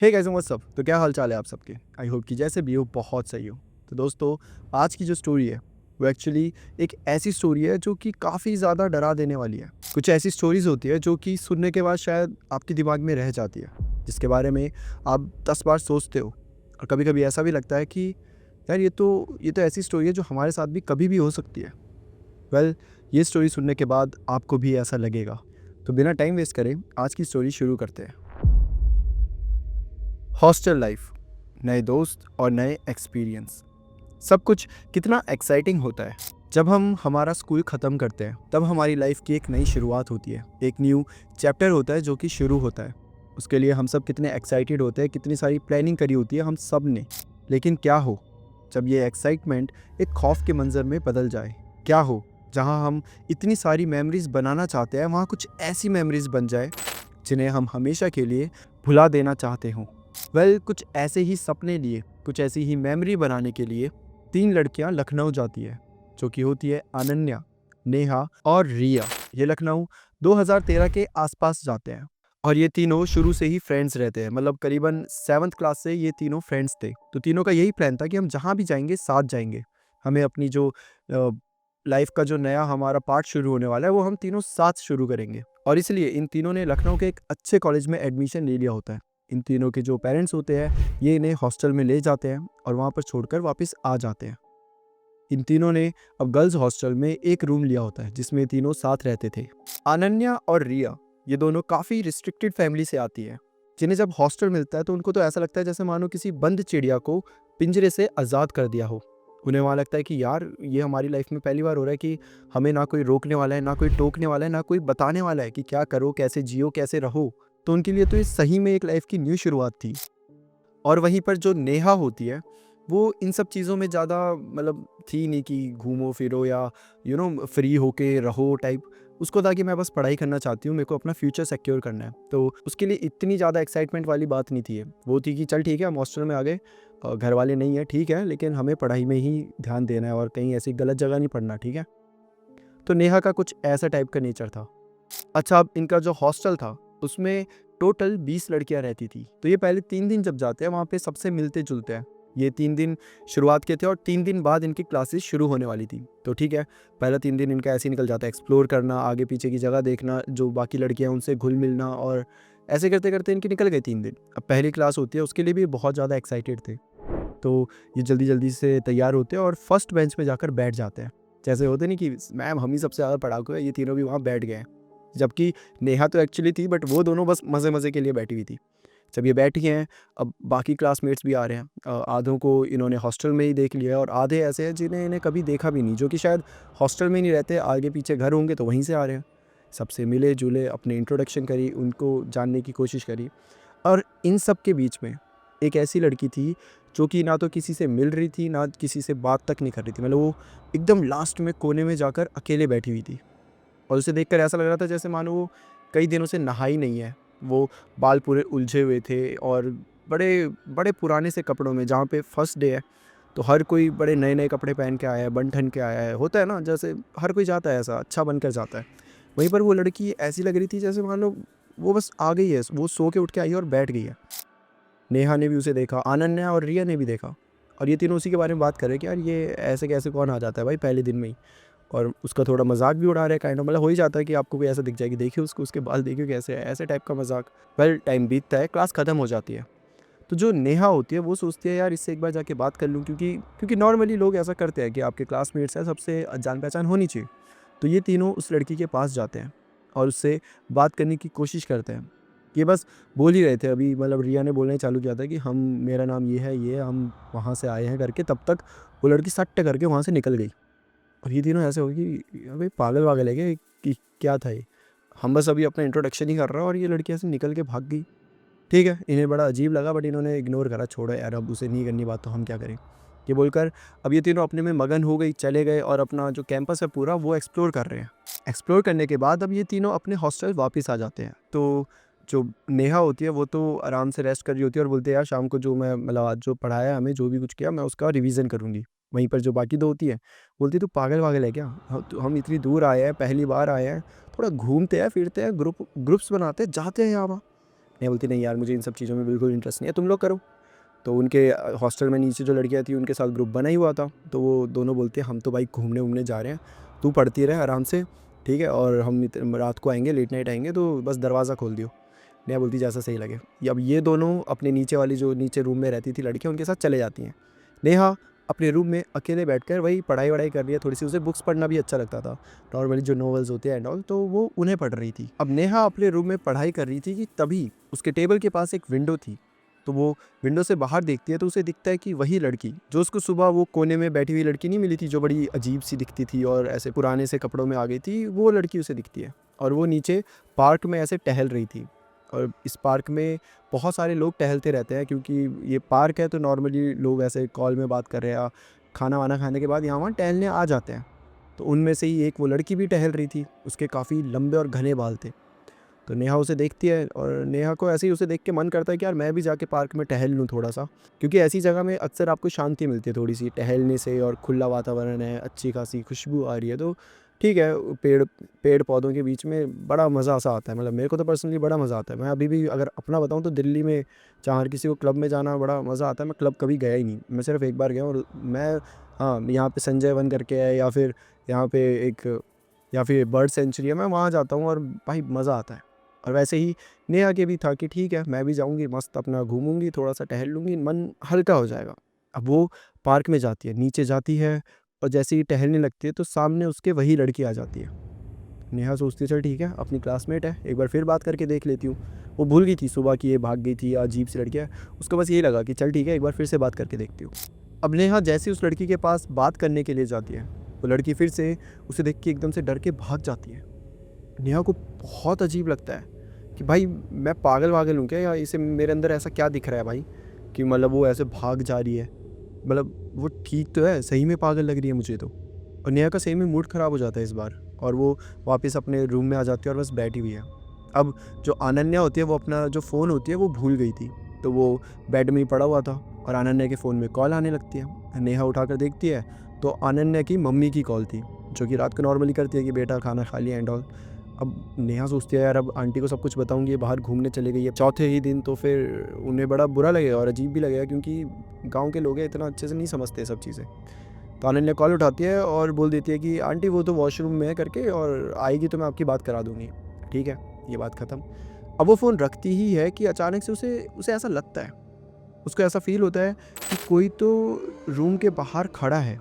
Hey guys what's up. तो क्या हाल चाल है आप सबके। आई होप कि जैसे भी हो बहुत सही हो। तो दोस्तों, आज की जो स्टोरी है वो एक्चुअली एक ऐसी स्टोरी है जो कि काफ़ी ज़्यादा डरा देने वाली है। कुछ ऐसी स्टोरीज़ होती है जो कि सुनने के बाद शायद आपके दिमाग में रह जाती है, जिसके बारे में आप 10 बार सोचते हो। और कभी-कभी ऐसा भी लगता है कि यार ये तो ऐसी स्टोरी है जो हमारे साथ भी कभी भी हो सकती है। वेल, ये स्टोरी सुनने के बाद आपको भी ऐसा लगेगा। तो बिना टाइम वेस्ट करे आज की स्टोरी शुरू करते हैं। हॉस्टल लाइफ, नए दोस्त और नए एक्सपीरियंस, सब कुछ कितना एक्साइटिंग होता है। जब हम हमारा स्कूल ख़त्म करते हैं तब हमारी लाइफ की एक नई शुरुआत होती है, एक न्यू चैप्टर होता है जो कि शुरू होता है। उसके लिए हम सब कितने एक्साइटेड होते हैं, कितनी सारी प्लानिंग करी होती है हम सब ने। लेकिन क्या हो जब ये एक्साइटमेंट एक खौफ के मंजर में बदल जाए। क्या हो जहाँ हम इतनी सारी मेमोरीज बनाना चाहते हैं वहाँ कुछ ऐसी मेमोरीज बन जाए जिन्हें हम हमेशा के लिए भुला देना चाहते हों। वेल, कुछ ऐसे ही सपने लिए, कुछ ऐसी ही मेमोरी बनाने के लिए 3 लड़कियां लखनऊ जाती है, जो कि होती है अनन्या, नेहा और रिया। ये लखनऊ 2013 के आसपास जाते हैं और ये तीनों शुरू से ही फ्रेंड्स रहते हैं। मतलब करीबन 7th क्लास से ये तीनों फ्रेंड्स थे। तो तीनों का यही प्लान था कि हम जहाँ भी जाएंगे साथ जाएंगे। हमें अपनी जो लाइफ का जो नया हमारा पार्ट शुरू होने वाला है वो हम तीनों साथ शुरू करेंगे। और इसलिए इन तीनों ने लखनऊ के एक अच्छे कॉलेज में एडमिशन ले लिया होता है। इन तीनों के जो पेरेंट्स होते हैं ये इन्हें हॉस्टल में ले जाते हैं और वहाँ पर छोड़कर वापस आ जाते हैं। इन तीनों ने अब गर्ल्स हॉस्टल में एक रूम लिया होता है जिसमें तीनों साथ रहते थे। अनन्या और रिया ये दोनों काफ़ी रिस्ट्रिक्टेड फैमिली से आती है, जिन्हें जब हॉस्टल मिलता है तो उनको तो ऐसा लगता है जैसे मानो किसी बंद चिड़िया को पिंजरे से आज़ाद कर दिया हो। उन्हें वहाँ लगता है कि यार ये हमारी लाइफ में पहली बार हो रहा है कि हमें ना कोई रोकने वाला है, ना कोई टोकने वाला है, ना कोई बताने वाला है कि क्या करो, कैसे जियो, कैसे रहो। तो उनके लिए तो ये सही में एक लाइफ की न्यू शुरुआत थी। और वहीं पर जो नेहा होती है वो इन सब चीज़ों में ज़्यादा मतलब थी नहीं कि घूमो फिरो या फ्री होके रहो टाइप। उसको था कि मैं बस पढ़ाई करना चाहती हूँ, मेरे को अपना फ्यूचर सिक्योर करना है। तो उसके लिए इतनी ज़्यादा एक्साइटमेंट वाली बात नहीं थी ये। वो थी कि चल ठीक है, हम हॉस्टल में आ गए, घर वाले नहीं है ठीक है, लेकिन हमें पढ़ाई में ही ध्यान देना है और कहीं ऐसी गलत जगह नहीं पढ़ना, ठीक है। तो नेहा का कुछ ऐसा टाइप का नेचर था। अच्छा, अब इनका जो हॉस्टल था उसमें टोटल 20 लड़कियां रहती थी। तो ये पहले 3 दिन जब जाते हैं वहाँ पे सबसे मिलते जुलते हैं। ये 3 दिन शुरुआत के थे और 3 दिन बाद इनकी क्लासेस शुरू होने वाली थी। तो ठीक है, पहला 3 दिन इनका ऐसे ही निकल जाता है, एक्सप्लोर करना, आगे पीछे की जगह देखना, जो बाकी लड़कियां हैं उनसे घुल मिलना, और ऐसे करते करते इनके निकल गए 3 दिन। अब पहली क्लास होती है, उसके लिए भी बहुत ज़्यादा एक्साइटेड थे। तो ये जल्दी जल्दी से तैयार होते हैं और फर्स्ट बेंच पे जाकर बैठ जाते हैं। जैसे होते नहीं कि मैम हम ही सबसे ज़्यादा पढ़ाकू है, ये तीनों भी वहाँ बैठ गए हैं। जबकि नेहा तो एक्चुअली थी, बट वो दोनों बस मज़े मज़े के लिए बैठी हुई थी। जब ये बैठी हैं, अब बाकी क्लासमेट्स भी आ रहे हैं। आधों को इन्होंने हॉस्टल में ही देख लिया है और आधे ऐसे हैं जिन्हें इन्हें कभी देखा भी नहीं, जो कि शायद हॉस्टल में ही नहीं रहते, आगे पीछे घर होंगे तो वहीं से आ रहे हैं। सबसे मिले जुले, अपने इंट्रोडक्शन करी, उनको जानने की कोशिश करी। और इन सब के बीच में एक ऐसी लड़की थी जो कि ना तो किसी से मिल रही थी, ना किसी से बात तक नहीं कर रही थी। मतलब वो एकदम लास्ट में कोने में जाकर अकेले बैठी हुई थी और उसे देखकर ऐसा लग रहा था जैसे मानो वो कई दिनों से नहाई नहीं है। वो बाल पूरे उलझे हुए थे और बड़े बड़े पुराने से कपड़ों में, जहाँ पे फर्स्ट डे है तो हर कोई बड़े नए नए कपड़े पहन के आया है, बन ठन के आया है। होता है ना, जैसे हर कोई जाता है ऐसा अच्छा बनकर जाता है। वहीं पर वो लड़की ऐसी लग रही थी जैसे मान लो वो बस आ गई है, वो सो के उठ के आई है और बैठ गई है। नेहा ने भी उसे देखा, अनन्या और रिया ने भी देखा, और ये तीनों उसी के बारे में बात कर रहे हैं कि यार ये ऐसे कैसे कौन आ जाता है भाई पहले दिन में ही। और उसका थोड़ा मजाक भी उड़ा रहे हैं काइंड ऑफ। मतलब हो ही जाता है कि आपको कोई ऐसा दिख जाएगी, देखिए उसको, उसके बाल देखिए कैसे है, ऐसे टाइप का मजाक। वेल, टाइम बीतता है, क्लास ख़त्म हो जाती है। तो जो नेहा होती है वो सोचती है यार इससे एक बार जाके बात कर लूँ, क्योंकि क्योंकि नॉर्मली लोग ऐसा करते हैं कि आपके क्लासमेट्स हैं, सबसे जान पहचान होनी चाहिए। तो ये तीनों उस लड़की के पास जाते हैं और उससे बात करने की कोशिश करते हैं। ये बस बोल ही रहे थे अभी, मतलब रिया ने बोलना ही चालू किया था कि हम, मेरा नाम ये है, ये हम वहाँ से आए हैं करके। तब तक वो लड़की सट्ट करके वहाँ से निकल गई। और ये तीनों ऐसे हो गए कि अबे पागल वागल है क्या, कि क्या था ये, हम बस अभी अपना इंट्रोडक्शन ही कर रहा है और ये लड़की ऐसे निकल के भाग गई। ठीक है, इन्हें बड़ा अजीब लगा, बट इन्होंने इग्नोर करा, छोड़ो यार अब उसे नहीं करनी बात तो हम क्या करें, ये बोलकर अब ये तीनों अपने में मगन हो गई, चले गए और अपना जो कैंपस है पूरा वो एक्सप्लोर कर रहे हैं। एक्सप्लोर करने के बाद अब ये तीनों अपने हॉस्टल वापस आ जाते हैं। तो जो नेहा होती है वो तो आराम से रेस्ट कर रही होती है और बोलते हैं यार शाम को जो मैं, मतलब आज जो पढ़ाया हमें, जो भी कुछ किया, मैं उसका रिवीजन करूँगी। वहीं पर जो बाकी दो होती है बोलती तू पागल वागल है क्या, हम इतनी दूर आए हैं, पहली बार आए हैं, थोड़ा घूमते हैं फिरते हैं, ग्रुप्स बनाते हैं, जाते हैं यहाँ वहाँ। नेहा बोलती नहीं यार मुझे इन सब चीज़ों में बिल्कुल इंटरेस्ट नहीं है, तुम लोग करो। तो उनके हॉस्टल में नीचे जो लड़कियाँ थी उनके साथ ग्रुप बना ही हुआ था, तो वो दोनों बोलते हैं हम तो भाई घूमने वूमने जा रहे हैं, तू पढ़ती रहे आराम से, ठीक है, और हम रात को आएंगे, लेट नाइट आएंगे, तो बस दरवाज़ा खोल दियो। नेहा बोलती जैसा सही लगे। अब ये दोनों अपने नीचे वाली जो नीचे रूम में रहती थी लड़कियाँ उनके साथ चले जाती हैं। नेहा अपने रूम में अकेले बैठकर वही पढ़ाई वढ़ाई कर रही है, थोड़ी सी उसे बुक्स पढ़ना भी अच्छा लगता था, नॉर्मली जो नॉवेल्स होते हैं एंड ऑल, तो वो उन्हें पढ़ रही थी। अब नेहा अपने रूम में पढ़ाई कर रही थी कि तभी उसके टेबल के पास एक विंडो थी, तो वो विंडो से बाहर देखती है तो उसे दिखता है कि वही लड़की जो उसको सुबह वो कोने में बैठी हुई लड़की नहीं मिली थी, जो बड़ी अजीब सी दिखती थी और ऐसे पुराने से कपड़ों में आ गई थी, वो लड़की उसे दिखती है और वो नीचे पार्क में ऐसे टहल रही थी। और इस पार्क में बहुत सारे लोग टहलते रहते हैं, क्योंकि ये पार्क है तो नॉर्मली लोग ऐसे कॉल में बात कर रहे हैं, खाना वाना खाने के बाद यहाँ वहाँ टहलने आ जाते हैं। तो उनमें से ही एक वो लड़की भी टहल रही थी, उसके काफ़ी लंबे और घने बाल थे। तो नेहा उसे देखती है और नेहा को ऐसे ही उसे देख के मन करता है कि यार मैं भी जाके पार्क में टहल लूँ थोड़ा सा, क्योंकि ऐसी जगह में अक्सर आपको शांति मिलती है थोड़ी सी टहलने से, और खुला वातावरण है, अच्छी खासी खुशबू आ रही है, तो ठीक है, पेड़ पेड़ पौधों के बीच में बड़ा मज़ा सा आता है। मतलब मेरे को तो पर्सनली बड़ा मज़ा आता है। मैं अभी भी अगर अपना बताऊँ तो दिल्ली में जहाँ किसी को क्लब में जाना बड़ा मज़ा आता है, मैं क्लब कभी गया ही नहीं, मैं सिर्फ एक बार गया और मैं, हाँ, यहाँ पे संजय वन करके है, या फिर यहाँ पे एक, या फिर बर्ड सेंचुरी है, मैं वहाँ जाता हूँ और भाई मज़ा आता है। और वैसे ही नेहा के भी था कि ठीक है मैं भी जाऊँगी, मस्त अपना घूमूंगी, थोड़ा सा टहल लूँगी, मन हल्का हो जाएगा। अब वो पार्क में जाती है, नीचे जाती है और जैसे ही टहलने लगती है तो सामने उसके वही लड़की आ जाती है। नेहा सोचती है चल ठीक है, अपनी क्लासमेट है, एक बार फिर बात करके देख लेती हूँ। वो भूल गई थी सुबह कि ये भाग गई थी, अजीब सी लड़की है, उसको बस यही लगा कि चल ठीक है एक बार फिर से बात करके देखती हूँ। अब नेहा जैसे उस लड़की के पास बात करने के लिए जाती है, वो लड़की फिर से उसे देख के एकदम से डर के भाग जाती है। नेहा को बहुत अजीब लगता है कि भाई मैं पागल वागल हूँ क्या, या इसे मेरे अंदर ऐसा क्या दिख रहा है भाई, कि मतलब वो ऐसे भाग जा रही है, मतलब वो ठीक तो है, सही में पागल लग रही है मुझे तो। और नेहा का सही में मूड ख़राब हो जाता है इस बार, और वो वापस अपने रूम में आ जाती है और बस बैठी हुई है। अब जो अनन्या होती है वो अपना जो फ़ोन होती है वो भूल गई थी, तो वो बेड में ही पड़ा हुआ था और अनन्या के फ़ोन में कॉल आने लगती है। नेहा उठाकर देखती है तो अनन्या की मम्मी की कॉल थी, जो कि रात को नॉर्मली करती है कि बेटा खाना खा लिया एंड ऑल। अब नेहा सोचती है यार अब आंटी को सब कुछ बताऊंगी, ये बाहर घूमने चली गई है चौथे ही दिन, तो फिर उन्हें बड़ा बुरा लगेगा और अजीब भी लगेगा, क्योंकि गांव के लोग हैं इतना अच्छे से नहीं समझते सब चीज़ें। तो अनन्या कॉल उठाती है और बोल देती है कि आंटी वो तो वॉशरूम में है करके, और आएगी तो मैं आपकी बात करा दूंगी। ठीक है, ये बात ख़त्म। अब वो फ़ोन रखती ही है कि अचानक से उसे उसे ऐसा लगता है, उसको ऐसा फील होता है कि कोई तो रूम के बाहर खड़ा है,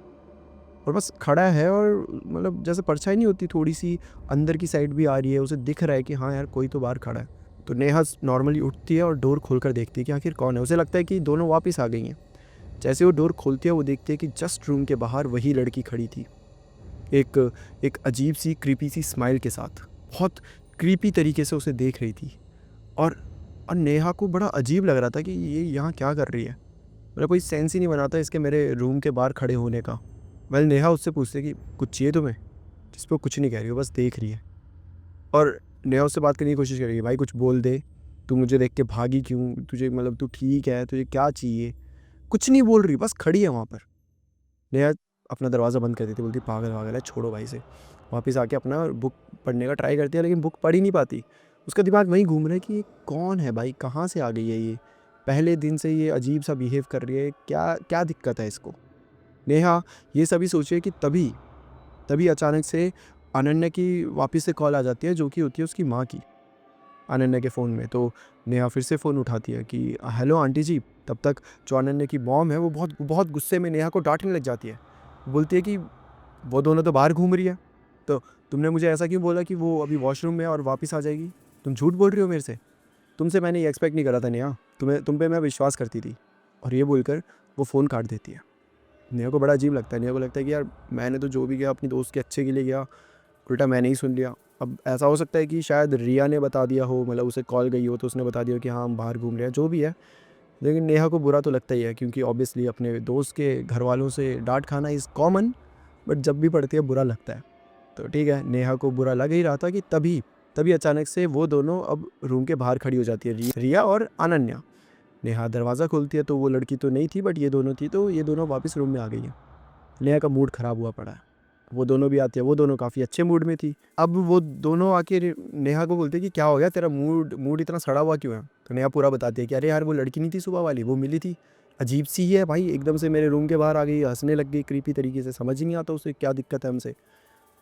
और बस खड़ा है, और मतलब जैसे परछाई नहीं होती थोड़ी सी अंदर की साइड भी आ रही है, उसे दिख रहा है कि हाँ यार कोई तो बाहर खड़ा है। तो नेहा नॉर्मली उठती है और डोर खोलकर देखती है कि आखिर कौन है। उसे लगता है कि दोनों वापस आ गई हैं। जैसे वो डोर खोलती है वो देखती है कि जस्ट रूम के बाहर वही लड़की खड़ी थी, एक एक अजीब सी क्रीपी सी स्माइल के साथ, बहुत क्रीपी तरीके से उसे देख रही थी। और नेहा को बड़ा अजीब लग रहा था कि ये यहाँ क्या कर रही है, मतलब कोई सेंस ही नहीं बनाता इसके मेरे रूम के बाहर खड़े होने का। वेल नेहा उससे पूछती है कि कुछ चाहिए तुम्हें, जिस पर कुछ नहीं कह रही, वो बस देख रही है। और नेहा उससे बात करने की कोशिश करेगी, भाई कुछ बोल दे, तू मुझे देख के भागी क्यों, तुझे मतलब तू ठीक है, तुझे क्या चाहिए। कुछ नहीं बोल रही, बस खड़ी है वहाँ पर। नेहा अपना दरवाज़ा बंद कर देती, बोलती पागल वागल है, छोड़ो भाई से। वापस आके अपना बुक पढ़ने का ट्राई करती है, लेकिन बुक पढ़ ही नहीं पाती। उसका दिमाग वहीं घूम रहा है कि ये कौन है भाई, कहाँ से आ गई है ये, पहले दिन से ये अजीब सा बिहेव कर रही है, क्या क्या दिक्कत है इसको। नेहा ये सभी सोचे कि तभी तभी अचानक से अनन्या की वापस से कॉल आ जाती है, जो कि होती है उसकी माँ की, अनन्या के फ़ोन में। तो नेहा फिर से फ़ोन उठाती है कि हेलो आंटी जी। तब तक जो अनन्या की मॉम है वो बहुत बहुत गुस्से में नेहा को डांटने लग जाती है। बोलती है कि वो दोनों तो बाहर घूम रही है, तो तुमने मुझे ऐसा क्यों बोला कि वो अभी वॉशरूम में है और वापस आ जाएगी, तुम झूठ बोल रही हो मेरे से, तुमसे मैंने ये एक्सपेक्ट नहीं करा था नेहा, तुम पे मैं विश्वास करती थी। और ये बोलकर वो फ़ोन काट देती है। नेहा को बड़ा अजीब लगता है, नेहा को लगता है कि यार मैंने तो जो भी किया अपनी दोस्त के अच्छे के लिए किया, उल्टा मैंने ही सुन लिया। अब ऐसा हो सकता है कि शायद रिया ने बता दिया हो, मतलब उसे कॉल गई हो तो उसने बता दिया हो कि हाँ हम बाहर घूम रहे हैं, जो भी है। लेकिन नेहा को बुरा तो लगता ही है, क्योंकि ऑब्वियसली अपने दोस्त के घर वालों से डांट खाना इज़ कॉमन, बट जब भी पड़ती है बुरा लगता है। तो ठीक है, नेहा को बुरा लग ही रहा था कि तभी तभी अचानक से वो दोनों अब रूम के बाहर खड़ी हो जाती है, रिया और अनन्या। नेहा दरवाज़ा खोलती है तो वो लड़की तो नहीं थी, बट ये दोनों थी, तो ये दोनों वापस रूम में आ गई हैं। नेहा का मूड ख़राब हुआ पड़ा है। वो दोनों भी आती है, वो दोनों काफ़ी अच्छे मूड में थी। अब वो दोनों आके नेहा को बोलते कि क्या हो गया तेरा मूड इतना सड़ा हुआ क्यों है? तो नेहा पूरा बताती है कि अरे यार वो लड़की नहीं थी सुबह वाली, वो मिली थी, अजीब सी ही है भाई, एकदम से मेरे रूम के बाहर आ गई, हंसने लग गई क्रीपी तरीके से, समझ ही नहीं आता उसे क्या दिक्कत है हमसे।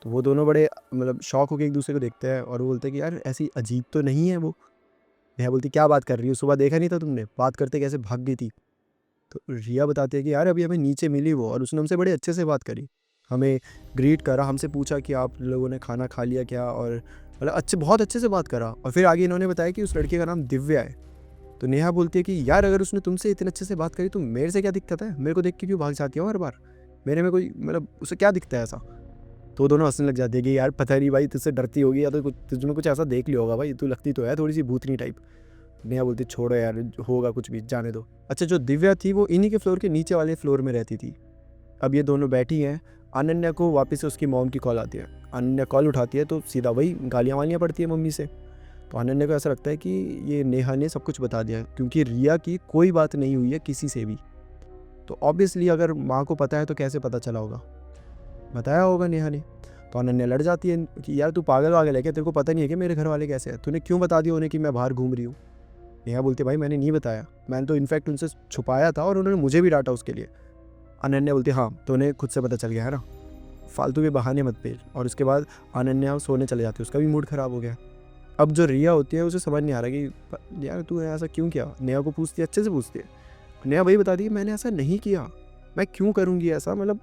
तो वो दोनों बड़े मतलब शॉक होकर एक दूसरे को देखते हैं और वो बोलते हैं कि यार ऐसी अजीब तो नहीं है वो। नेहा बोलती क्या बात कर रही हो, सुबह देखा नहीं था तुमने, बात करते कैसे भाग गई थी। तो रिया बताती है कि यार अभी हमें नीचे मिली वो और उसने हमसे बड़े अच्छे से बात करी, हमें ग्रीट करा, हमसे पूछा कि आप लोगों ने खाना खा लिया क्या, और मतलब बहुत अच्छे से बात करा। और फिर आगे इन्होंने बताया कि उस लड़के का नाम दिव्या है। तो नेहा बोलती है कि यार अगर उसने तुमसे इतने अच्छे से बात करी तो मेरे से क्या दिक्कत है, मेरे को देख के क्यों भाग जाती हो हर बार, मेरे में कोई मतलब उसे क्या दिखता है ऐसा। तो वो दोनों हंसने लग जाती है कि यार पता नहीं भाई तुझसे डरती होगी या तो कुछ तुझमें कुछ ऐसा देख लिया होगा भाई, तू लगती तो है थोड़ी सी भूतनी टाइप। नेहा बोलती छोड़ो यार, होगा कुछ भी, जाने दो। अच्छा जो दिव्या थी वो इन्हीं के फ्लोर के नीचे वाले फ्लोर में रहती थी। अब ये दोनों बैठी हैं, अनन्या को वापस से उसकी मॉम की कॉल आती है। अनन्या कॉल उठाती है तो सीधा वही गालियाँ वालियाँ पड़ती है मम्मी से। तो अनन्या को ऐसा लगता है कि ये नेहा ने सब कुछ बता दिया, क्योंकि रिया की कोई बात नहीं हुई है किसी से भी। तो ऑब्वियसली अगर माँ को पता है तो कैसे पता चला होगा, बताया होगा नेहा ने। तो अनन्या लड़ जाती है कि यार तू पागल वागल है क्या, तेरे को पता नहीं है कि मेरे घर वाले कैसे हैं, तूने क्यों बता दिया उन्हें कि मैं बाहर घूम रही हूँ। नेहा बोलती भाई मैंने नहीं बताया, मैंने तो इनफैक्ट उनसे छुपाया था और उन्होंने मुझे भी डांटा उसके लिए। अनन्या बोलती हाँ तो उन्हें खुद से पता चल गया है ना, फालतू के बहाने मत पेल। और उसके बाद अनन्या सोने चले जाती है, उसका भी मूड ख़राब हो गया। अब जो रिया होती है उसे समझ नहीं आ रहा कि यार तू ऐसा क्यों किया। नेहा को पूछती है, अच्छे से पूछती है। नेहा भाई बताती है मैंने ऐसा नहीं किया, मैं क्यों करूँगी ऐसा, मतलब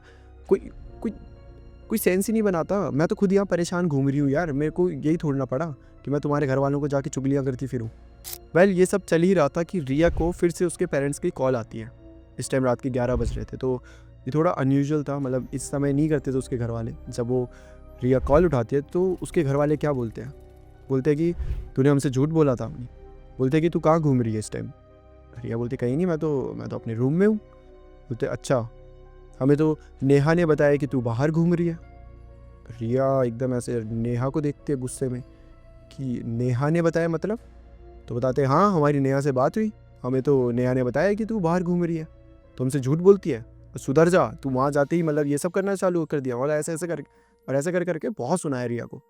कोई कोई कोई सेंस ही नहीं बनाता, मैं तो खुद यहाँ परेशान घूम रही हूँ यार, मेरे को यही थोड़ना पड़ा कि मैं तुम्हारे घर वालों को जाके चुगलियाँ करती फिरूँ। वेल ये सब चल ही रहा था कि रिया को फिर से उसके पेरेंट्स की कॉल आती है। इस टाइम रात के 11 बज रहे थे, तो ये थोड़ा अनयूजुअल था, मतलब इस समय नहीं करते थे उसके घर वाले। जब वो रिया कॉल उठाती है तो उसके घर वाले क्या बोलते हैं, बोलते हैं कि तूने हमसे झूठ बोला था। बोलते हैं कि तू कहाँ घूम रही है इस टाइम। रिया बोलती कहीं नहीं, मैं तो अपने रूम में हूँ। बोलते अच्छा, हमें तो नेहा ने बताया कि तू बाहर घूम रही है। रिया एकदम ऐसे नेहा को देखते है गुस्से में कि नेहा ने बताया मतलब। तो बताते हाँ हमारी नेहा से बात हुई, हमें तो नेहा ने बताया कि तू बाहर घूम रही है, तो हमसे झूठ बोलती है, सुधर जा, तू वहाँ जाते ही मतलब ये सब करना चालू कर दिया, और ऐसे ऐसे कर और ऐसे कर करके बहुत सुनाया रिया को।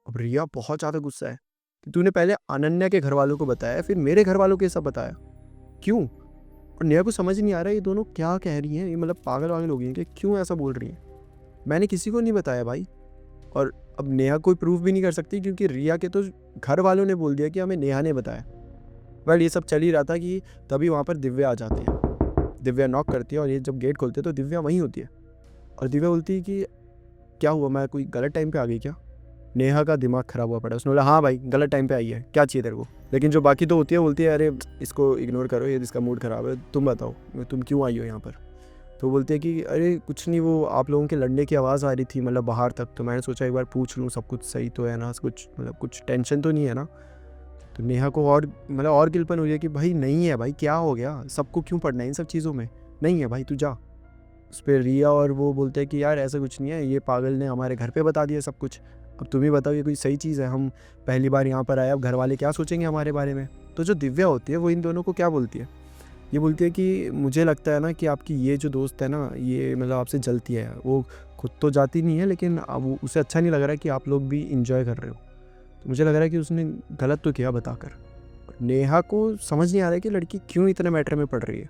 अब रिया बहुत ज़्यादा गुस्सा है कि तूने पहले अनन्या के घर वालों को बताया, फिर मेरे घर वालों को ये सब बताया, क्यों। और नेहा को समझ नहीं आ रहा है ये दोनों क्या कह रही हैं, ये मतलब पागल वागल हो गई हैं कि क्यों ऐसा बोल रही हैं। मैंने किसी को नहीं बताया भाई। और अब नेहा कोई प्रूफ भी नहीं कर सकती क्योंकि रिया के तो घर वालों ने बोल दिया कि हमें नेहा ने बताया। बट ये सब चल ही रहा था कि तभी वहाँ पर दिव्या आ जाती है। दिव्या नॉक करती है और ये जब गेट खोलते हैं तो दिव्या वहीं होती है। और दिव्या बोलती है कि क्या हुआ, मैं कोई गलत टाइम पे आ गई क्या। नेहा का दिमाग ख़राब हुआ पड़ा, उसने बोला हाँ भाई गलत टाइम पे आई है, क्या चाहिए तेरे को। लेकिन जो बाकी तो होती है बोलती है अरे इसको इग्नोर करो, ये इसका मूड ख़राब है, तुम बताओ तुम क्यों आई हो यहाँ पर। तो बोलते हैं कि अरे कुछ नहीं, वो आप लोगों के लड़ने की आवाज़ आ रही थी मतलब बाहर तक, तो मैंने सोचा एक बार पूछ लूँ सब कुछ सही तो है ना, कुछ मतलब कुछ टेंशन तो नहीं है ना। तो नेहा को और मतलब और गिलपन हुई है कि भाई नहीं है भाई, क्या हो गया, सबको क्यों पढ़ना है इन सब चीज़ों में, नहीं है भाई तू जा। उस पर रिया और वो बोलते हैं कि यार ऐसा कुछ नहीं है, ये पागल ने हमारे घर पे बता दिया सब कुछ, अब तुम ही बताओ ये कोई सही चीज़ है, हम पहली बार यहाँ पर आए, अब घर वाले क्या सोचेंगे हमारे बारे में। तो जो दिव्या होती है वो इन दोनों को क्या बोलती है, ये बोलती है कि मुझे लगता है ना कि आपकी ये जो दोस्त है ना, ये मतलब आपसे जलती है, वो खुद तो जाती नहीं है लेकिन अब उसे अच्छा नहीं लग रहा है कि आप लोग भी इंजॉय कर रहे हो, तो मुझे लग रहा है कि उसने गलत तो किया बताकर। नेहा को समझ नहीं आ रहा है कि लड़की क्यों इतने मैटर में पड़ रही है,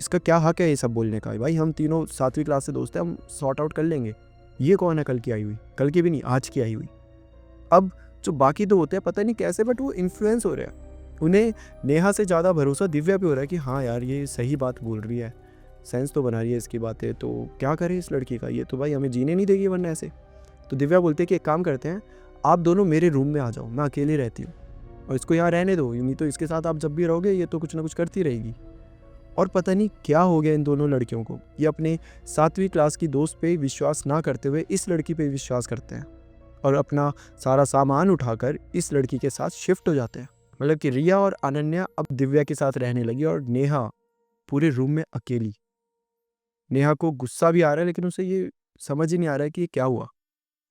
इसका क्या हक है ये सब बोलने का। भाई हम तीनों 7वीं क्लास से दोस्त हैं, हम सॉर्ट आउट कर लेंगे, ये कौन है कल की आई हुई, कल की भी नहीं आज की आई हुई। अब जो बाकी दो होते हैं पता नहीं कैसे बट वो इन्फ्लुएंस हो रहे हैं, उन्हें नेहा से ज़्यादा भरोसा दिव्या पे हो रहा है कि हाँ यार ये सही बात बोल रही है, सेंस तो बना रही है इसकी बातें, तो क्या करें इस लड़की का, ये तो भाई हमें जीने नहीं देगी वरना ऐसे। तो दिव्या बोलती है कि एक काम करते हैं, आप दोनों मेरे रूम में आ जाओ, मैं अकेली रहती हूँ और इसको यहाँ रहने दो, नहीं तो इसके साथ आप जब भी रहोगे ये तो कुछ ना कुछ करती रहेगी। और पता नहीं क्या हो गया इन दोनों लड़कियों को, ये अपने 7वीं क्लास की दोस्त पे विश्वास ना करते हुए इस लड़की पे विश्वास करते हैं और अपना सारा सामान उठाकर इस लड़की के साथ शिफ्ट हो जाते हैं। मतलब कि रिया और अनन्या अब दिव्या के साथ रहने लगी और नेहा पूरे रूम में अकेली। नेहा को गुस्सा भी आ रहा है लेकिन उसे ये समझ ही नहीं आ रहा है कि ये क्या हुआ,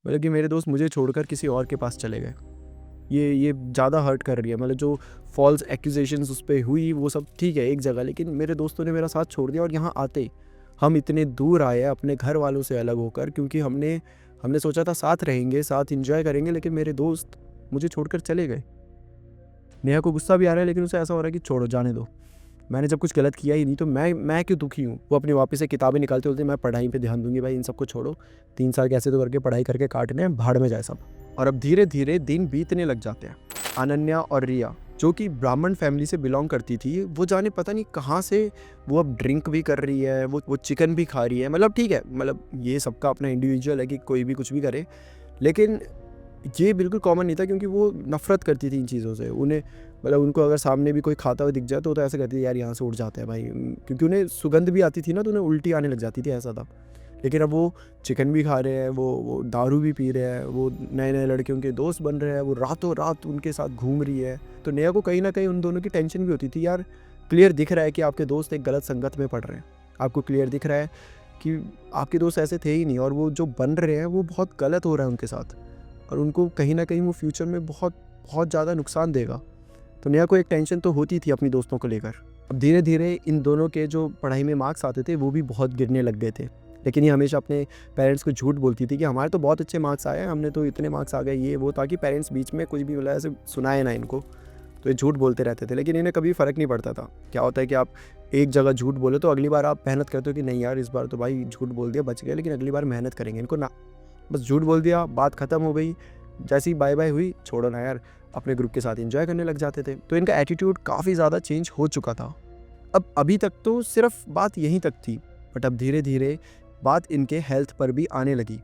मतलब कि मेरे दोस्त मुझे छोड़कर किसी और के पास चले गए, ये ज़्यादा हर्ट कर रही है। मतलब जो फॉल्स एक्यूजेशंस उस पर हुई वो सब ठीक है एक जगह, लेकिन मेरे दोस्तों ने मेरा साथ छोड़ दिया और यहाँ आते हम इतने दूर आए हैं अपने घर वालों से अलग होकर, क्योंकि हमने हमने सोचा था साथ रहेंगे, साथ एंजॉय करेंगे, लेकिन मेरे दोस्त मुझे छोड़कर चले गए। नेहा को गुस्सा भी आ रहा है, लेकिन उसे ऐसा हो रहा है कि छोड़ो, जाने दो, मैंने जब कुछ गलत किया ही नहीं तो मैं क्यों दुखी हूँ। वो अपनी वापस से किताबें निकालते बोलते मैं पढ़ाई पे ध्यान दूंगी, भाई इन सबको छोड़ो, 3 साल कैसे तो करके पढ़ाई करके काटने हैं, भाड़ में जाए सब। और अब धीरे धीरे दिन बीतने लग जाते हैं। अनन्या और रिया, जो कि ब्राह्मण फैमिली से बिलोंग करती थी, वो जाने पता नहीं कहाँ से वो अब ड्रिंक भी कर रही है, वो चिकन भी खा रही है। मतलब ठीक है, मतलब ये सबका अपना इंडिविजुअल है कि कोई भी कुछ भी करे, लेकिन ये बिल्कुल कॉमन नहीं था, क्योंकि वो नफरत करती थी इन चीज़ों से। उन्हें मतलब उनको अगर सामने भी कोई खाता हुआ दिख जाए तो ऐसे कहती थी यार यहाँ से उठ जाते हैं भाई, क्योंकि उन्हें सुगंध भी आती थी ना, तो उन्हें उल्टी आने लग जाती थी, ऐसा था। लेकिन अब वो चिकन भी खा रहे हैं, वो दारू भी पी रहे हैं, वो नए नए लड़के उनके दोस्त बन रहे हैं, वो रातों रात उनके साथ घूम रही है। तो नेहा को कहीं ना कहीं उन दोनों की टेंशन भी होती थी, यार क्लियर दिख रहा है कि आपके दोस्त एक गलत संगत में पड़ रहे हैं, आपको क्लियर दिख रहा है कि आपके दोस्त ऐसे थे ही नहीं, और वो जो बन रहे हैं वो बहुत गलत हो रहा है उनके साथ, और उनको कहीं ना कहीं वो फ्यूचर में बहुत बहुत ज़्यादा नुकसान देगा। तो नेहा को एक टेंशन तो होती थी अपनी दोस्तों को लेकर। अब धीरे धीरे इन दोनों के जो पढ़ाई में मार्क्स आते थे वो भी बहुत गिरने लग गए थे, लेकिन ये हमेशा अपने पेरेंट्स को झूठ बोलती थी कि हमारे तो बहुत अच्छे मार्क्स आए हैं, हमने तो इतने मार्क्स आ गए ये वो, ताकि पेरेंट्स बीच में कुछ भी मतलब ऐसे सुनाए ना इनको। तो ये झूठ बोलते रहते थे, लेकिन इन्हें कभी फ़र्क नहीं पड़ता था। क्या होता है कि आप एक जगह झूठ बोले तो अगली बार आप मेहनत करते हो कि नहीं यार इस बार तो भाई झूठ बोल दिया, बच गए, लेकिन अगली बार मेहनत करेंगे। इनको ना, बस झूठ बोल दिया, बात ख़त्म हो गई, जैसी बाय बाय हुई, छोड़ो ना यार, अपने ग्रुप के साथ एंजॉय करने लग जाते थे। तो इनका एटीट्यूड काफ़ी ज़्यादा चेंज हो चुका था। अब अभी तक तो सिर्फ बात यहीं तक थी, बट अब धीरे धीरे बात इनके हेल्थ पर भी आने लगी।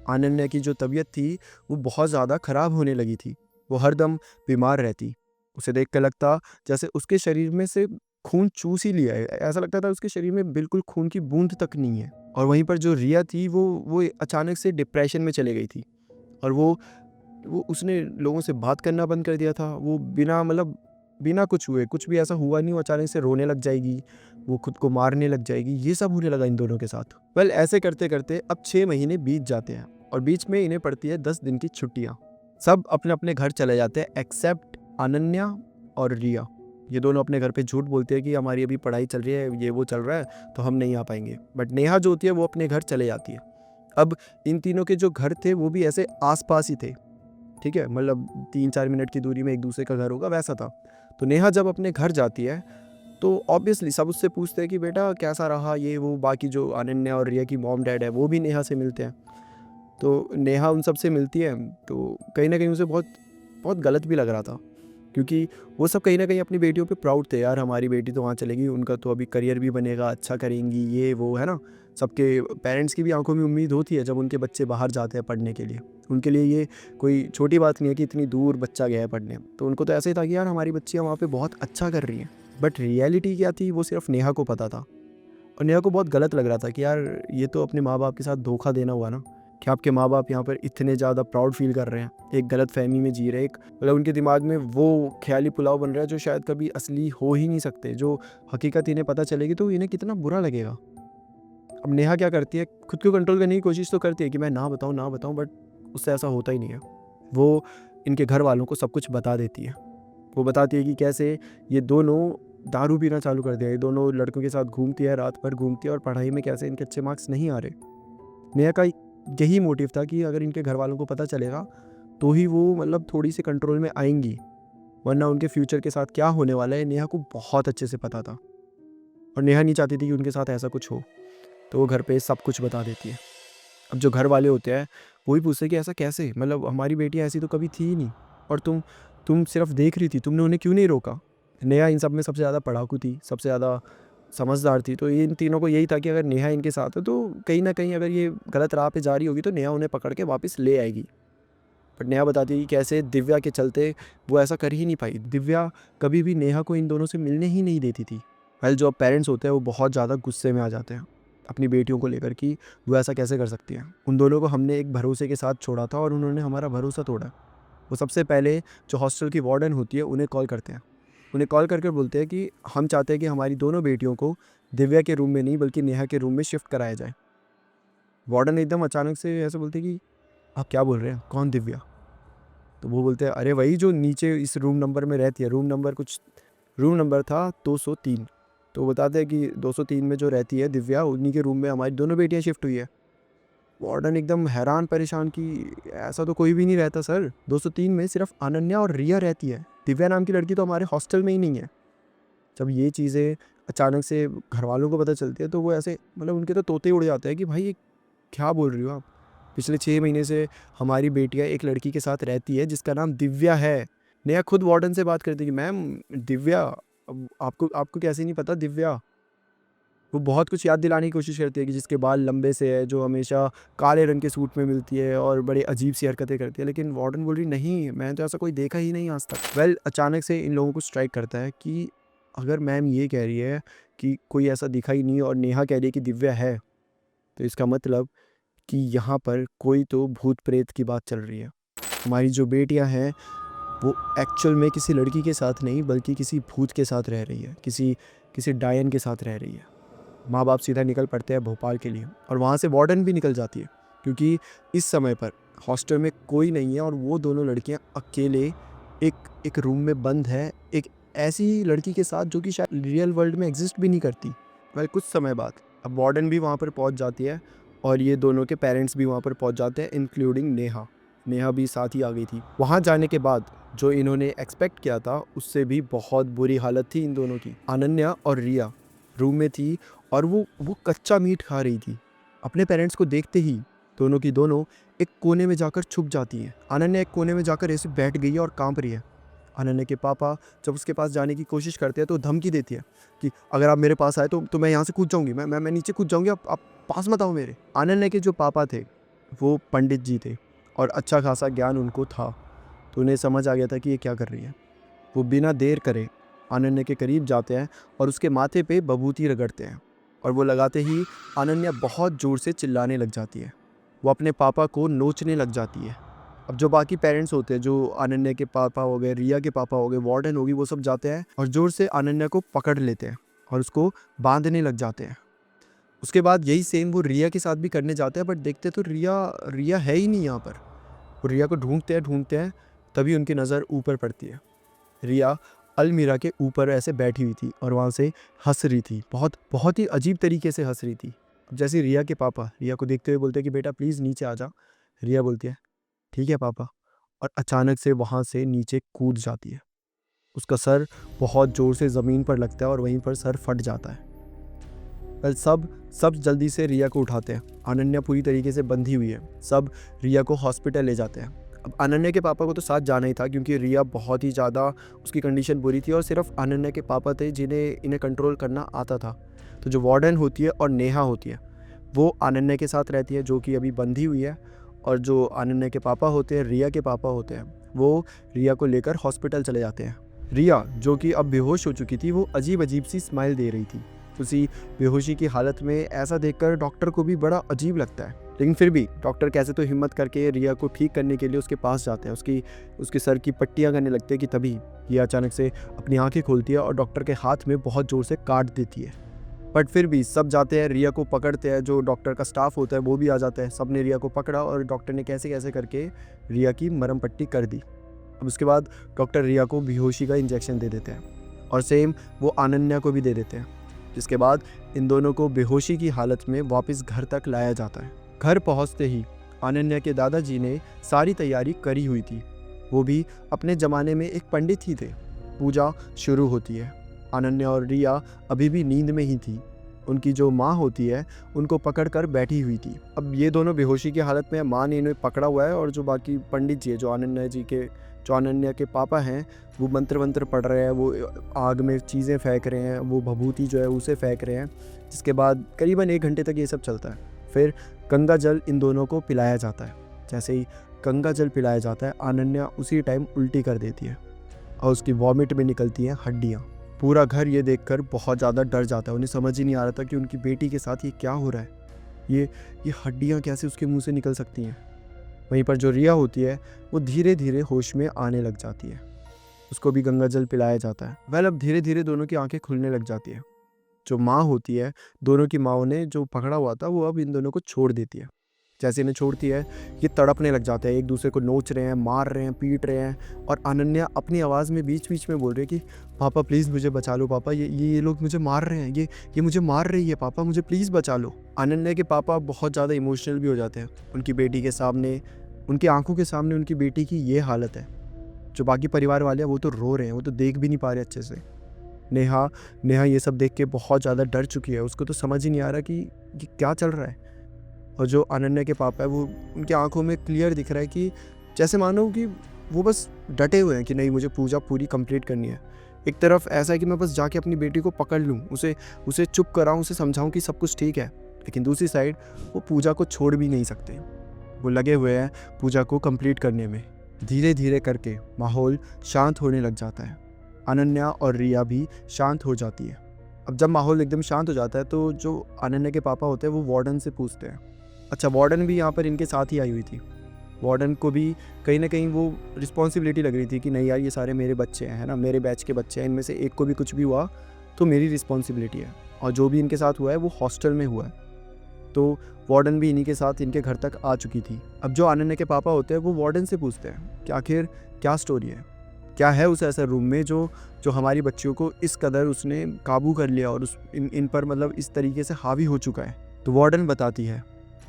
अनन्या की जो तबीयत थी वो बहुत ज़्यादा ख़राब होने लगी थी, वो हरदम बीमार रहती। उसे देख कर लगता जैसे उसके शरीर में से खून चूस ही लिया है, ऐसा लगता था उसके शरीर में बिल्कुल खून की बूंद तक नहीं है। और वहीं पर जो रिया थी वो अचानक से डिप्रेशन में चले गई थी, और वो उसने लोगों से बात करना बंद कर दिया था। वो बिना मतलब बिना कुछ हुए, कुछ भी ऐसा हुआ नहीं, वो अचानक से रोने लग जाएगी, वो खुद को मारने लग जाएगी, ये सब होने लगा इन दोनों के साथ। वेल ऐसे करते करते अब 6 महीने बीत जाते हैं, और बीच में इन्हें पड़ती है 10 दिन की छुट्टियाँ। सब अपने अपने घर चले जाते हैं एक्सेप्ट अनन्या और रिया। ये दोनों अपने घर पे झूठ बोलते हैं कि हमारी अभी पढ़ाई चल रही है, ये वो चल रहा है, तो हम नहीं आ पाएंगे। बट नेहा जो होती है वो अपने घर चले जाती है। अब इन तीनों के जो घर थे वो भी ऐसे आसपास ही थे, ठीक है, मतलब 3-4 मिनट की दूरी में एक दूसरे का घर होगा, वैसा था। तो नेहा जब अपने घर जाती है तो ऑब्वियसली सब उससे पूछते हैं कि बेटा कैसा रहा ये वो। बाकी जो अनन्या और रिया की मॉम डैड है वो भी नेहा से मिलते हैं। तो नेहा उन सब से मिलती है, तो कहीं ना कहीं उसे बहुत बहुत गलत भी लग रहा था, क्योंकि वो सब कहीं ना कहीं अपनी बेटियों पे प्राउड थे, यार हमारी बेटी तो वहाँ चलेगी, उनका तो अभी करियर भी बनेगा, अच्छा करेंगी, ये वो, है ना। सबके पेरेंट्स की भी आंखों में उम्मीद होती है जब उनके बच्चे बाहर जाते हैं पढ़ने के लिए। उनके लिए ये कोई छोटी बात नहीं है कि इतनी दूर बच्चा गया है पढ़ने। तो उनको तो ऐसे ही था कि यार हमारी बच्चियाँ वहाँ पे बहुत अच्छा कर रही हैं। बट रियलिटी क्या थी वो सिर्फ नेहा को पता था, और नेहा को बहुत गलत लग रहा था कि यार ये तो अपने माँ बाप के साथ धोखा देना हुआ ना, कि आपके माँ बाप यहाँ पर इतने ज़्यादा प्राउड फील कर रहे हैं, एक गलत फहमी में जी रहे हैं, एक मतलब उनके दिमाग में वो ख्याली पुलाव बन रहा है जो शायद कभी असली हो ही नहीं सकते। जो हकीकत इन्हें पता चलेगी तो इन्हें कितना बुरा लगेगा। अब नेहा क्या करती है, खुद को कंट्रोल करने की कोशिश तो करती है कि मैं ना बताऊँ, बट उससे ऐसा होता ही नहीं है। वो इनके घर वालों को सब कुछ बता देती है। वो बताती है कि कैसे ये दोनों दारू पीना चालू कर दिया, ये दोनों लड़कों के साथ घूमती है, रात भर घूमती है, और पढ़ाई में कैसे इनके अच्छे मार्क्स नहीं आ रहे। नेहा का यही मोटिव था कि अगर इनके घर वालों को पता चलेगा तो ही वो मतलब थोड़ी सी कंट्रोल में आएंगी, वरना उनके फ्यूचर के साथ क्या होने वाला है नेहा को बहुत अच्छे से पता था। और नेहा नहीं चाहती थी कि उनके साथ ऐसा कुछ हो, तो वो घर पे सब कुछ बता देती है। अब जो घर वाले होते हैं वो ही पूछते हैं कि ऐसा कैसे, मतलब हमारी बेटी ऐसी तो कभी थी ही नहीं, और तुम सिर्फ देख रही थी, तुमने उन्हें क्यों नहीं रोका। नेहा इन सब में सबसे ज़्यादा पढ़ाकू थी, सबसे ज़्यादा समझदार थी। तो ये इन तीनों को यही था कि अगर नेहा इनके साथ है तो कहीं ना कहीं अगर ये गलत राह पे जा रही होगी तो नेहा उन्हें पकड़ के वापस ले आएगी। बट नेहा बताती है कि कैसे दिव्या के चलते वो ऐसा कर ही नहीं पाई। दिव्या कभी भी नेहा को इन दोनों से मिलने ही नहीं देती थी। वेल जो पेरेंट्स होते हैं वो बहुत ज़्यादा गुस्से में आ जाते हैं अपनी बेटियों को लेकर कि वो ऐसा कैसे कर सकती है। उन दोनों को हमने एक भरोसे के साथ छोड़ा था और उन्होंने हमारा भरोसा तोड़ा। वो सबसे पहले जो हॉस्टल की वार्डन होती है उन्हें कॉल करते हैं। उन्हें कॉल करके बोलते हैं कि हम चाहते हैं कि हमारी दोनों बेटियों को दिव्या के रूम में नहीं बल्कि नेहा के रूम में शिफ्ट कराया जाए। वार्डन एकदम अचानक से ऐसे बोलते हैं कि आप क्या बोल रहे हैं, कौन दिव्या। तो वो बोलते हैं अरे वही जो नीचे इस रूम नंबर में रहती है। रूम नंबर था 203। तो बताते हैं कि 203 में जो रहती है दिव्या, उन्हीं के रूम में हमारी दोनों बेटियां शिफ्ट हुई है। वार्डन एकदम हैरान परेशान कि ऐसा तो कोई भी नहीं रहता सर, 203 में सिर्फ अनन्या और रिया रहती है, दिव्या नाम की लड़की तो हमारे हॉस्टल में ही नहीं है। जब ये चीज़ें अचानक से घर वालों को पता चलती है तो वो ऐसे मतलब उनके तो तोते उड़ जाते हैं कि भाई ये क्या बोल रही हो आप। पिछले 6 महीने से हमारी बेटियां एक लड़की के साथ रहती है जिसका नाम दिव्या है। नेहा खुद वार्डन से बात करती है कि मैम दिव्या, अब आपको आपको कैसे नहीं पता दिव्या। वो बहुत कुछ याद दिलाने की कोशिश करती है कि जिसके बाल लंबे से है, जो हमेशा काले रंग के सूट में मिलती है और बड़ी अजीब सी हरकतें करती है। लेकिन वार्डन बोल रही नहीं, मैंने तो ऐसा कोई देखा ही नहीं आज तक। अचानक से इन लोगों को स्ट्राइक करता है कि अगर मैम ये कह रही है कि कोई ऐसा दिखा ही नहीं और नेहा कह रही है कि दिव्या है, तो इसका मतलब कि यहाँ पर कोई तो भूत प्रेत की बात चल रही है। हमारी जो बेटियाँ हैं वो एक्चुअल में किसी लड़की के साथ नहीं बल्कि किसी भूत के साथ रह रही है, किसी किसी डायन के साथ रह रही है। माँ बाप सीधा निकल पड़ते हैं भोपाल के लिए और वहाँ से वार्डन भी निकल जाती है, क्योंकि इस समय पर हॉस्टल में कोई नहीं है और वो दोनों लड़कियाँ अकेले एक एक रूम में बंद है, एक ऐसी लड़की के साथ जो कि शायद रियल वर्ल्ड में एग्जिस्ट भी नहीं करती। कुछ समय बाद अब वार्डन भी वहाँ पर पहुँच जाती है और ये दोनों के पेरेंट्स भी वहाँ पर पहुँच जाते हैं, इंक्लूडिंग नेहा। नेहा भी साथ ही आ गई थी। वहाँ जाने के बाद जो इन्होंने एक्सपेक्ट किया था उससे भी बहुत बुरी हालत थी इन दोनों की। अनन्या और रिया रूम में थी और वो कच्चा मीट खा रही थी। अपने पेरेंट्स को देखते ही दोनों की दोनों एक कोने में जाकर छुप जाती हैं। अनन्या एक कोने में जाकर ऐसे बैठ गई है और कांप रही है। अनन्या के पापा जब उसके पास जाने की कोशिश करते हैं तो धमकी देती है कि अगर आप मेरे पास आए तो मैं यहाँ से कूद जाऊँगी, मैं नीचे कूद जाऊँगी, आप पास मत आओ मेरे। अनन्या के जो पापा थे वो पंडित जी थे और अच्छा खासा ज्ञान उनको था, तो उन्हें समझ आ गया था कि ये क्या कर रही है। वो बिना देर करे अनन्या के करीब जाते हैं और उसके माथे पे बबूती रगड़ते हैं और वो लगाते ही अनन्या बहुत ज़ोर से चिल्लाने लग जाती है। वो अपने पापा को नोचने लग जाती है। अब जो बाकी पेरेंट्स होते हैं, जो अनन्या के पापा हो गए, रिया के पापा हो गए, वार्डन होगी, वो सब जाते हैं और ज़ोर से अनन्या को पकड़ लेते हैं और उसको बांधने लग जाते हैं। उसके बाद यही सेम वो रिया के साथ भी करने जाते हैं, बट देखते तो रिया रिया है ही नहीं यहाँ पर। वो रिया को ढूंढते हैं तभी उनकी नज़र ऊपर पड़ती है। रिया अलमीरा के ऊपर ऐसे बैठी हुई थी और वहाँ से हंस रही थी, बहुत बहुत ही अजीब तरीके से हंस रही थी। अब जैसे रिया के पापा रिया को देखते हुए बोलते हैं कि बेटा प्लीज़ नीचे आ जा। रिया बोलती है ठीक है पापा, और अचानक से वहाँ से नीचे कूद जाती है। उसका सर बहुत ज़ोर से ज़मीन पर लगता है और वहीं पर सर फट जाता है। सब सब जल्दी से रिया को उठाते हैं। अनन्या पूरी तरीके से बंधी हुई है। सब रिया को हॉस्पिटल ले जाते हैं। अब अनन्या के पापा को तो साथ जाना ही था क्योंकि रिया बहुत ही ज़्यादा उसकी कंडीशन बुरी थी और सिर्फ अनन्या के पापा थे जिन्हें इन्हें कंट्रोल करना आता था। तो जो वार्डन होती है और नेहा होती है वो अनन्या के साथ रहती है जो कि अभी बंधी हुई है, और जो अनन्या के पापा होते हैं, रिया के पापा होते हैं, वो रिया को लेकर हॉस्पिटल चले जाते हैं। रिया जो कि अब बेहोश हो चुकी थी वो अजीब अजीब सी स्माइल दे रही थी। उसी बेहोशी की हालत में ऐसा देखकर डॉक्टर को भी बड़ा अजीब लगता है, लेकिन फिर भी डॉक्टर कैसे तो हिम्मत करके रिया को ठीक करने के लिए उसके पास जाते हैं। उसके सर की पट्टियां करने लगते हैं कि तभी ये अचानक से अपनी आंखें खोलती है और डॉक्टर के हाथ में बहुत ज़ोर से काट देती है। बट फिर भी सब जाते हैं, रिया को पकड़ते हैं। जो डॉक्टर का स्टाफ होता है वो भी आ जाता है। सब ने रिया को पकड़ा और डॉक्टर ने कैसे कैसे करके रिया की मरहम पट्टी कर दी। अब उसके बाद डॉक्टर रिया को बेहोशी का इंजेक्शन दे देते हैं और सेम वो अनन्या को भी दे देते हैं, जिसके बाद इन दोनों को बेहोशी की हालत में वापस घर तक लाया जाता है। घर पहुंचते ही अनन्या के दादाजी ने सारी तैयारी करी हुई थी। वो भी अपने ज़माने में एक पंडित ही थे। पूजा शुरू होती है। अनन्या और रिया अभी भी नींद में ही थी। उनकी जो माँ होती है उनको पकड़कर बैठी हुई थी। अब ये दोनों बेहोशी की हालत में, माँ ने इन्हें पकड़ा हुआ है और जो बाकी पंडित जी है, जो अनन्या के पापा हैं, वो मंत्र वंत्र पढ़ रहे हैं, वो आग में चीज़ें फेंक रहे हैं, वो भभूति जो है उसे फेंक रहे हैं। जिसके बाद करीबन 1 घंटे तक ये सब चलता है। फिर गंगा जल इन दोनों को पिलाया जाता है। जैसे ही गंगा जल पिलाया जाता है अनन्या उसी टाइम उल्टी कर देती है और उसकी वॉमिट में निकलती हैं हड्डियाँ। पूरा घर ये देखकर बहुत ज़्यादा डर जाता है। उन्हें समझ ही नहीं आ रहा था कि उनकी बेटी के साथ ये क्या हो रहा है। ये हड्डियाँ कैसे उसके मुंह से निकल सकती हैं। वहीं पर जो रिया होती है वो धीरे धीरे होश में आने लग जाती है। उसको भी गंगा जल पिलाया जाता है। अब धीरे धीरे दोनों की आंखें खुलने लग जाती है। जो माँ होती है, दोनों की माँओं ने जो पकड़ा हुआ था वो अब इन दोनों को छोड़ देती है। जैसे इन्हें छोड़ती है ये तड़पने लग जाते हैं, एक दूसरे को नोच रहे हैं, मार रहे हैं, पीट रहे हैं। और अनन्या अपनी आवाज़ में बीच बीच में बोल रही है कि पापा प्लीज़ मुझे बचा लो, पापा ये लोग मुझे मार रहे हैं, ये मुझे मार रही है, पापा मुझे प्लीज़ बचा लो। अनन्या के पापा बहुत ज़्यादा इमोशनल भी हो जाते हैं। उनकी बेटी के सामने, उनकी आंखों के सामने उनकी बेटी की ये हालत है। जो बाकी परिवार वाले हैं वो तो रो रहे हैं, वो तो देख भी नहीं पा रहे अच्छे से। नेहा ये सब देख के बहुत ज़्यादा डर चुकी है। उसको तो समझ ही नहीं आ रहा कि ये क्या चल रहा है। और जो अनन्या के पापा है वो, उनकी आंखों में क्लियर दिख रहा है कि जैसे मानो कि वो बस डटे हुए हैं कि नहीं, मुझे पूजा पूरी कंप्लीट करनी है। एक तरफ ऐसा है कि मैं बस जाके अपनी बेटी को पकड़ लूँ, उसे चुप कराऊँ, उसे समझाऊँ कि सब कुछ ठीक है। लेकिन दूसरी साइड वो पूजा को छोड़ भी नहीं सकते। वो लगे हुए हैं पूजा को कंप्लीट करने में। धीरे धीरे करके माहौल शांत होने लग जाता है। अनन्या और रिया भी शांत हो जाती है। अब जब माहौल एकदम शांत हो जाता है तो जो अनन्या के पापा होते हैं वो वार्डन से पूछते हैं। अच्छा, वार्डन भी यहाँ पर इनके साथ ही आई हुई थी। वार्डन को भी कहीं ना कहीं वो रिस्पॉन्सिबिलिटी लग रही थी कि नहीं यार, ये सारे मेरे बच्चे हैं, है ना, मेरे बैच के बच्चे हैं, इनमें से एक को भी कुछ भी हुआ तो मेरी रिस्पॉन्सिबिलिटी है। और जो भी इनके साथ हुआ है वो हॉस्टल में हुआ है। तो वार्डन भी इन्हीं के साथ इनके घर तक आ चुकी थी। अब जो अनन्या के पापा होते हैं वो वार्डन से पूछते हैं कि आखिर क्या स्टोरी है, क्या है उस ऐसा रूम में जो हमारी बच्चियों को इस कदर उसने काबू कर लिया और इन पर मतलब इस तरीके से हावी हो चुका है। तो वार्डन बताती है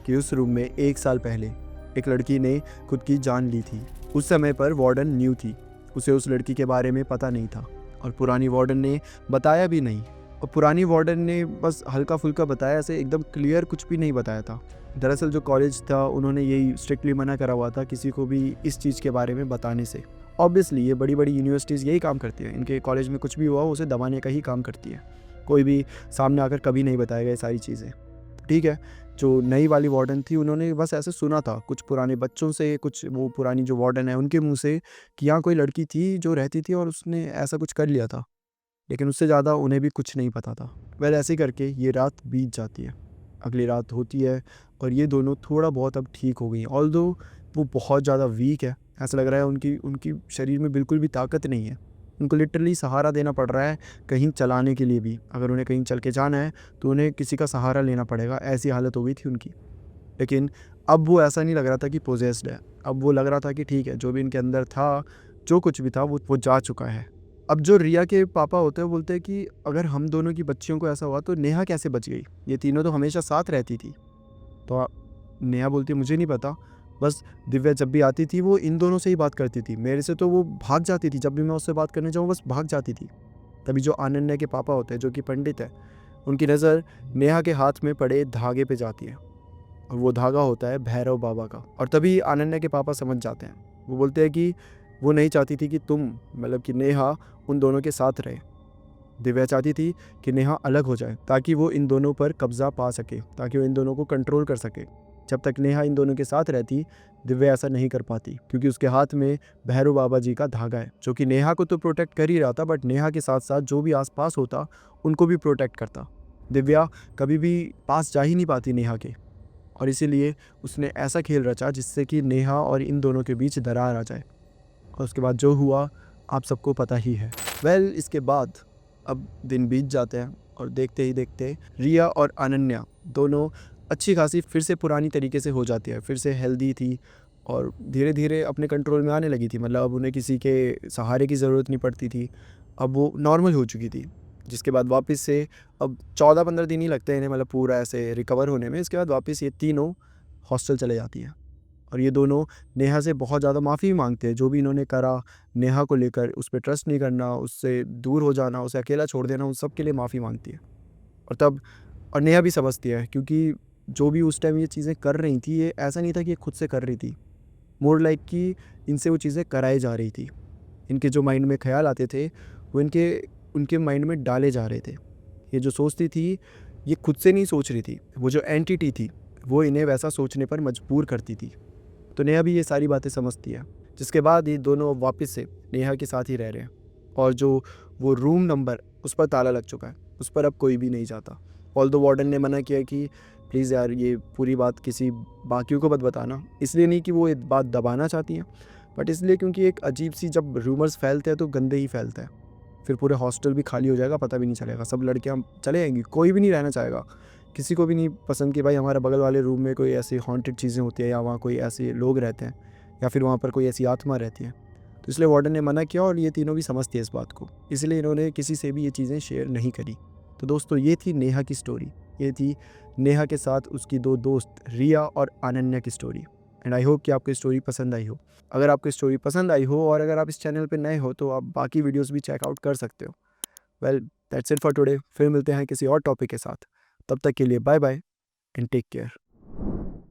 कि उस रूम में 1 साल पहले एक लड़की ने खुद की जान ली थी। उस समय पर वार्डन न्यू थी, उसे उस लड़की के बारे में पता नहीं था और पुरानी वार्डन ने बताया भी नहीं। और पुरानी वार्डन ने बस हल्का फुल्का बताया, ऐसे एकदम क्लियर कुछ भी नहीं बताया था। दरअसल जो कॉलेज था उन्होंने यही स्ट्रिक्टली मना करा हुआ था किसी को भी इस चीज़ के बारे में बताने से। ऑब्वियसली ये बड़ी बड़ी यूनिवर्सिटीज़ यही काम करती है, इनके कॉलेज में कुछ भी हुआ उसे दबाने का ही काम करती है। कोई भी सामने आकर कभी नहीं बताएगा ये सारी चीज़ें। ठीक है, जो नई वाली वार्डन थी उन्होंने बस ऐसे सुना था कुछ पुराने बच्चों से, कुछ वो पुरानी जो वार्डन है उनके मुंह से कि यहाँ कोई लड़की थी जो रहती थी और उसने ऐसा कुछ कर लिया था। लेकिन उससे ज़्यादा उन्हें भी कुछ नहीं पता था। वह ऐसे करके ये रात बीत जाती है। अगली रात होती है और ये दोनों थोड़ा बहुत अब ठीक हो गई। ऑल्दो वो बहुत ज़्यादा वीक है, ऐसा लग रहा है उनकी शरीर में बिल्कुल भी ताकत नहीं है। उनको लिटरली सहारा देना पड़ रहा है कहीं चलाने के लिए भी। अगर उन्हें कहीं चल के जाना है तो उन्हें किसी का सहारा लेना पड़ेगा, ऐसी हालत हो गई थी उनकी। लेकिन अब वो ऐसा नहीं लग रहा था कि पोजेस्ड है। अब वो लग रहा था कि ठीक है, जो भी इनके अंदर था, जो कुछ भी था वो जा चुका है। अब जो रिया के पापा होते हैं वो बोलते हैं कि अगर हम दोनों की बच्चियों को ऐसा हुआ तो नेहा कैसे बच गई, ये तीनों तो हमेशा साथ रहती थी। तो नेहा बोलती है मुझे नहीं पता, बस दिव्या जब भी आती थी वो इन दोनों से ही बात करती थी, मेरे से तो वो भाग जाती थी। जब भी मैं उससे बात करने जाऊँ बस भाग जाती थी। तभी जो अनन्या के पापा होते हैं जो कि पंडित है, उनकी नज़र नेहा के हाथ में पड़े धागे पे जाती है और वो धागा होता है भैरव बाबा का। और तभी अनन्या के पापा समझ जाते हैं। वो बोलते हैं कि वो नहीं चाहती थी कि तुम, मतलब कि नेहा उन दोनों के साथ रहे। दिव्या चाहती थी कि नेहा अलग हो जाए ताकि वो इन दोनों पर कब्जा पा सके, ताकि वो इन दोनों को कंट्रोल कर सके। जब तक नेहा इन दोनों के साथ रहती, दिव्या ऐसा नहीं कर पाती क्योंकि उसके हाथ में भैरव बाबा जी का धागा है जो कि नेहा को तो प्रोटेक्ट कर ही रहा था, बट नेहा के साथ साथ जो भी आसपास होता उनको भी प्रोटेक्ट करता। दिव्या कभी भी पास जा ही नहीं पाती नेहा के, और इसीलिए उसने ऐसा खेल रचा जिससे कि नेहा और इन दोनों के बीच दरार आ जाए। और उसके बाद जो हुआ आप सबको पता ही है। इसके बाद अब दिन बीत जाते हैं और देखते ही देखते रिया और अनन्या दोनों अच्छी खासी फिर से पुरानी तरीके से हो जाती है, फिर से हेल्दी थी और धीरे धीरे अपने कंट्रोल में आने लगी थी। मतलब अब उन्हें किसी के सहारे की ज़रूरत नहीं पड़ती थी, अब वो नॉर्मल हो चुकी थी। जिसके बाद वापस से अब 14-15 दिन ही लगते हैं इन्हें मतलब पूरा ऐसे रिकवर होने में। इसके बाद वापस ये तीनों हॉस्टल चले जाती हैं और ये दोनों नेहा से बहुत ज़्यादा माफ़ी मांगते हैं। जो भी इन्होंने करा नेहा को लेकर, उस पर ट्रस्ट नहीं करना, उससे दूर हो जाना, उसे अकेला छोड़ देना, उन सब के लिए माफ़ी मांगती है। और नेहा भी समझती है क्योंकि जो भी उस टाइम ये चीज़ें कर रही थी, ये ऐसा नहीं था कि ये खुद से कर रही थी, मोर लाइक कि इनसे वो चीज़ें कराई जा रही थी। इनके जो माइंड में ख्याल आते थे वो उनके माइंड में डाले जा रहे थे। ये जो सोचती थी ये खुद से नहीं सोच रही थी, वो जो एंटिटी थी वो इन्हें वैसा सोचने पर मजबूर करती थी। तो नेहा भी ये सारी बातें समझती है। जिसके बाद ये दोनों वापस से नेहा के साथ ही रह रहे हैं और जो वो रूम नंबर उस पर ताला लग चुका है, उस पर अब कोई भी नहीं जाता। ऑल्दो वार्डन ने मना किया कि प्लीज़ यार ये पूरी बात किसी बाकियों को मत बताना। इसलिए नहीं कि वो ये बात दबाना चाहती हैं, बट इसलिए क्योंकि एक अजीब सी जब रूमर्स फैलते हैं तो गंदे ही फैलते हैं। फिर पूरे हॉस्टल भी खाली हो जाएगा, पता भी नहीं चलेगा, सब लड़कियां चले जाएंगी, कोई भी नहीं रहना चाहेगा। किसी को भी नहीं पसंद कि भाई हमारे बगल वाले रूम में कोई ऐसी हॉन्टेड चीज़ें होती है या वहाँ कोई ऐसे लोग रहते हैं या फिर वहाँ पर कोई ऐसी आत्मा रहती है। तो इसलिए वार्डन ने मना किया और ये तीनों भी समझते हैं इस बात को, इसलिए इन्होंने किसी से भी ये चीज़ें शेयर नहीं करी। तो दोस्तों ये थी नेहा की स्टोरी, ये थी नेहा के साथ उसकी दो दोस्त रिया और अनन्या की स्टोरी। एंड आई होप कि आपको स्टोरी पसंद आई हो। अगर आपको स्टोरी पसंद आई हो और अगर आप इस चैनल पर नए हो तो आप बाकी वीडियोज़ भी चेकआउट कर सकते हो। Well that's it for today. फिर मिलते हैं किसी और टॉपिक के साथ। तब तक के लिए bye bye and take care.